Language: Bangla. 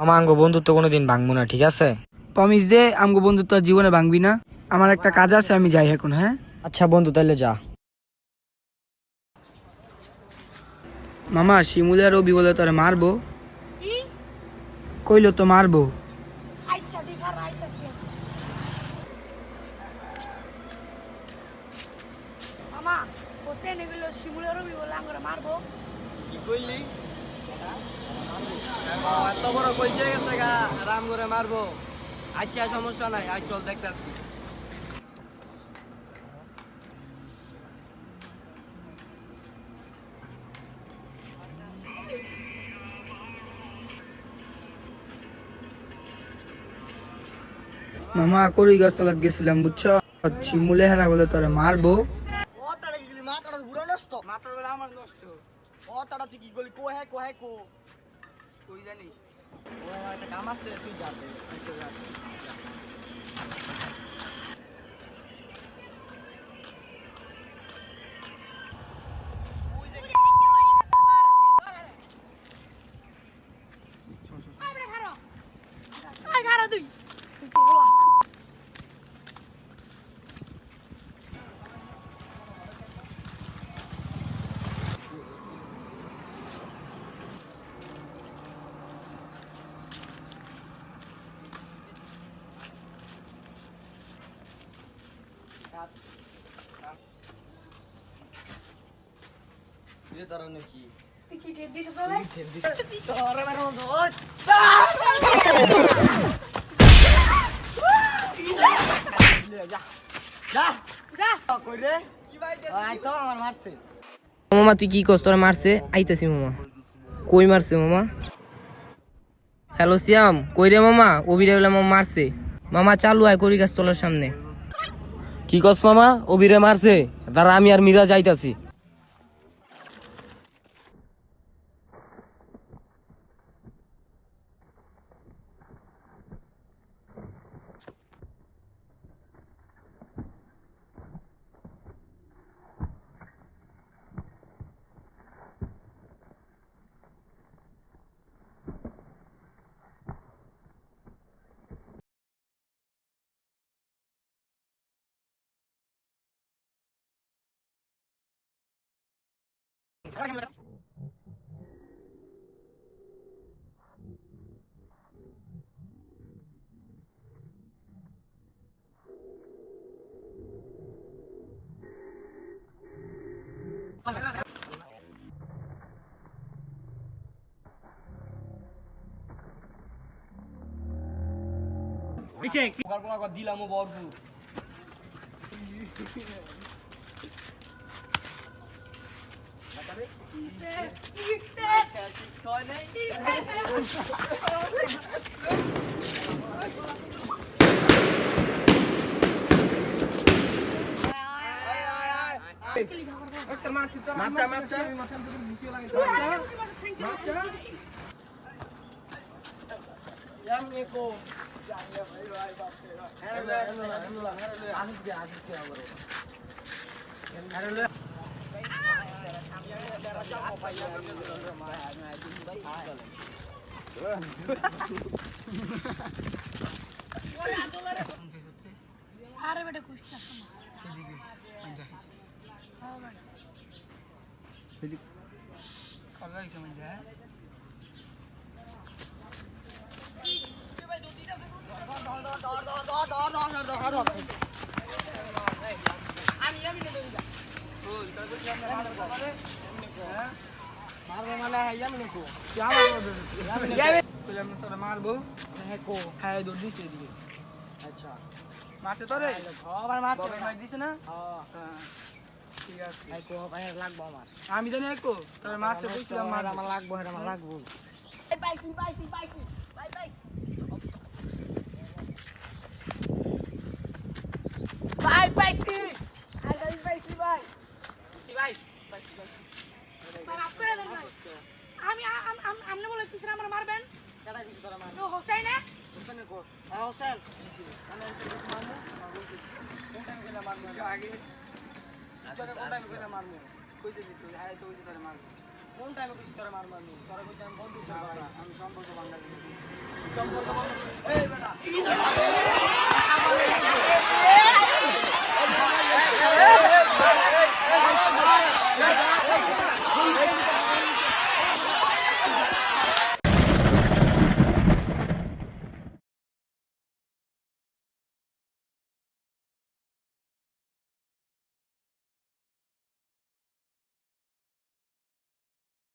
মামা আঙ্গ বন্ধুত্ব কোনোদিন ভাঙবো না, ঠিক আছে? প্রমিস দে আমগো বন্ধুত্ব আর জীবনে ভাঙবি না। আমার একটা কাজ আছে, আমি যাই এখন। হ্যাঁ আচ্ছা বন্ধু, তাহলে যা। মামা, শিমুলে আর রবি বলে তোরে মারবো। কইলো তো মারবো। মামা হোসেন এগুলো শিমুলের রবি বলে আমরা মারবো। কি কইলি? এত বড় কইছে গেছে গা, আরাম করে মারবো। আচ্ছা সমস্যা নাই, আজ চল দেখতাছি। মামা করি গাছতলাত গেছিলাম, বুঝছো? শিমুলে হেরা বলে তোরে মারবো। ও তাড়া কি গলি, মাথাটা বুড়া নষ্ট। মাথার বেলা আমার নষ্ট। ও তাড়া তুই কি গলি, কো হ্যাঁ কো। কই জানি। ও আমার একটা কাম আছে, তুই যা। আচ্ছা যা। তুই ये तरह ने की কি টেট দিছ তোরে? তোরে মেরে বন্ধু ওই যা যা যা কই রে কি ভাই আই তো আমার মারছে। মামা তুই কি কস? তোরা মারছে? আইতাছি মামা। কই মারছে মামা? হ্যালো সিয়াম, কই রে মামা? অবিরে বলে মামা মারছে। মামা চালু আয় করি গাছ তোলার সামনে। কি কস মামা? অবিরে মারছে? দাঁড়া আমি আর মিরা যাইতাছি। দিলাম বরপুর মাপচা মাপচা মাপচা yang neko আরে বেটা কইছতাছ না এদিকে আনজা খাইছি। হ্যাঁ বেটা এদিকে কাজা হইছে মানে। মারবো মানে আমি neko কইলাম না তোরে মারবো। neko হ্যাঁ দৌড় দিছে এদিকে। আচ্ছা মারছে তোরে? আবার মারছে ববে মার দিছে না? হ্যাঁ হ্যাঁ ঠিক আছে। neko ভাই লাগবো আমার আমি জানি একো তোরে মারছে, কইছিলাম মার। আমার লাগবো আমার লাগবো পাইছি পাইছি পাইছি ভাই পাইছি ভাই পাইছি আই পাইছি ভাই কি ভাই পাইছি পাইছি ভাই মাফ করে দেন ভাই। আমি আমনে বলে কিসের আমার মারবেন? কেডা কিছু তোরা মার তো হোসেন না হোসেন কো হোসেন আমি তো মারবো কোনটা কইলা মারবো আগে তোরা কোনটা কইলা মারবো কইতে দিত, হ্যাঁ তো কইতে তোরে মারবো। কোন টাইমে কইছি তোরে মারবো আমি? তোরে কইছি আমি বন্ধুত্বের কথা। আমি সম্পর্ক ভাঙার জন্য কইছি। সম্পর্ক ভাঙার জন্য- এই বেটা